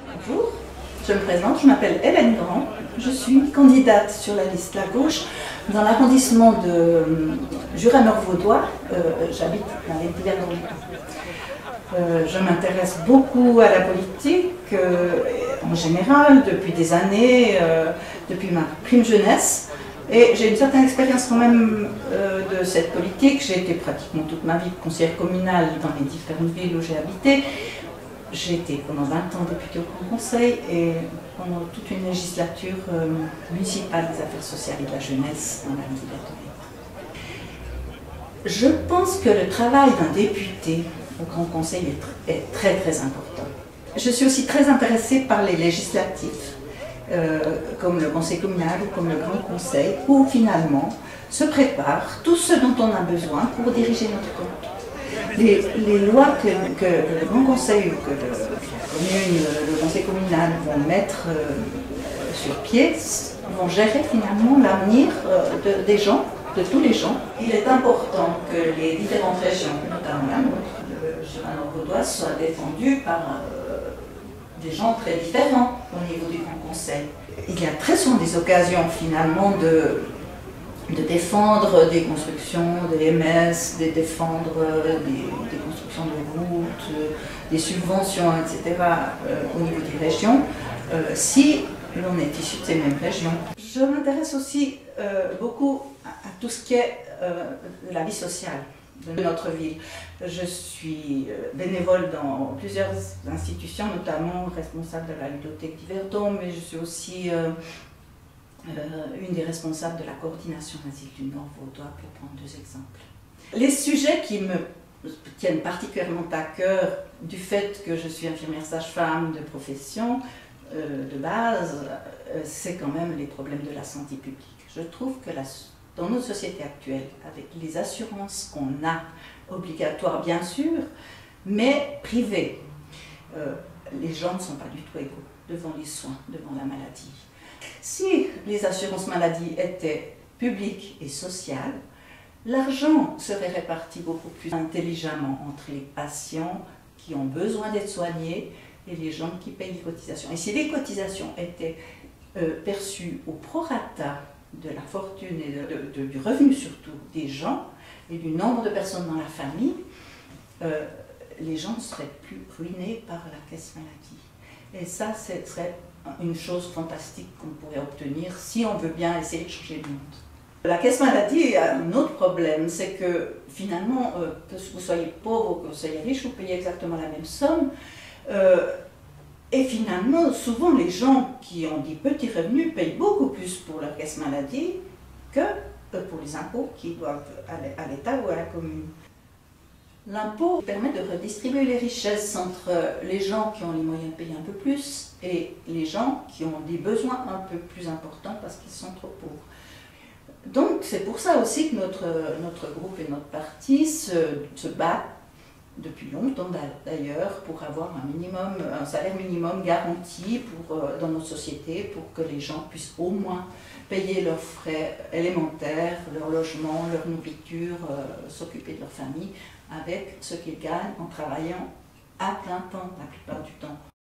Bonjour, je me présente, je m'appelle Hélène Grand, je suis candidate sur la liste La Gauche dans l'arrondissement de Jura-Nord-Vaudois, j'habite dans les Verdon. Je m'intéresse beaucoup à la politique en général depuis des années, depuis ma prime jeunesse. Et j'ai une certaine expérience quand même de cette politique. J'ai été pratiquement toute ma vie conseillère communale dans les différentes villes où j'ai habité. J'ai été pendant 20 ans députée au Grand Conseil et pendant toute une législature municipale des affaires sociales et de la jeunesse dans la ville de Je pense que le travail d'un député au Grand Conseil est très très important. Je suis aussi très intéressée par les législatifs. Comme le Conseil communal ou comme le Grand Conseil, où finalement se prépare tout ce dont on a besoin pour diriger notre compte. Les lois que le Grand Conseil ou que la commune, le Conseil communal vont mettre sur pied vont gérer finalement l'avenir des gens, de tous les gens. Il est important que les différentes régions, notamment la nôtre, le Jura-Nord-Vaudois, soient défendues par des gens très différents au niveau du Grand Conseil. Il y a très souvent des occasions finalement de défendre des constructions, des MS, de défendre des constructions de routes, des subventions, etc. Au niveau des régions, si l'on est issu de ces mêmes régions. Je m'intéresse aussi beaucoup à tout ce qui est la vie sociale de notre ville. Je suis bénévole dans plusieurs institutions, notamment responsable de la ludothèque d'Yverdon, mais je suis aussi une des responsables de la coordination asile du Nord-Vaudois, pour prendre deux exemples. Les sujets qui me tiennent particulièrement à cœur, du fait que je suis infirmière sage-femme de profession, de base, c'est quand même les problèmes de la santé publique. Je trouve que dans notre société actuelle, avec les assurances qu'on a, obligatoires bien sûr, mais privées, les gens ne sont pas du tout égaux devant les soins, devant la maladie. Si les assurances maladie étaient publiques et sociales, l'argent serait réparti beaucoup plus intelligemment entre les patients qui ont besoin d'être soignés et les gens qui payent les cotisations. Et si les cotisations étaient perçues au prorata de la fortune et du revenu surtout des gens et du nombre de personnes dans la famille, les gens ne seraient plus ruinés par la caisse maladie. Et ça, ce serait une chose fantastique qu'on pourrait obtenir si on veut bien essayer de changer le monde. La caisse maladie a un autre problème, c'est que finalement, que vous soyez pauvre ou que vous soyez riche, vous payez exactement la même somme. Et finalement, souvent les gens qui ont des petits revenus payent beaucoup plus pour leur caisse maladie que pour les impôts qui doivent à l'État ou à la commune. L'impôt permet de redistribuer les richesses entre les gens qui ont les moyens de payer un peu plus et les gens qui ont des besoins un peu plus importants parce qu'ils sont trop pauvres. Donc c'est pour ça aussi que notre groupe et notre parti se battent depuis longtemps d'ailleurs, pour avoir un salaire minimum garanti dans notre société, pour que les gens puissent au moins payer leurs frais élémentaires, leur logement, leur nourriture, s'occuper de leur famille avec ce qu'ils gagnent en travaillant à plein temps la plupart du temps.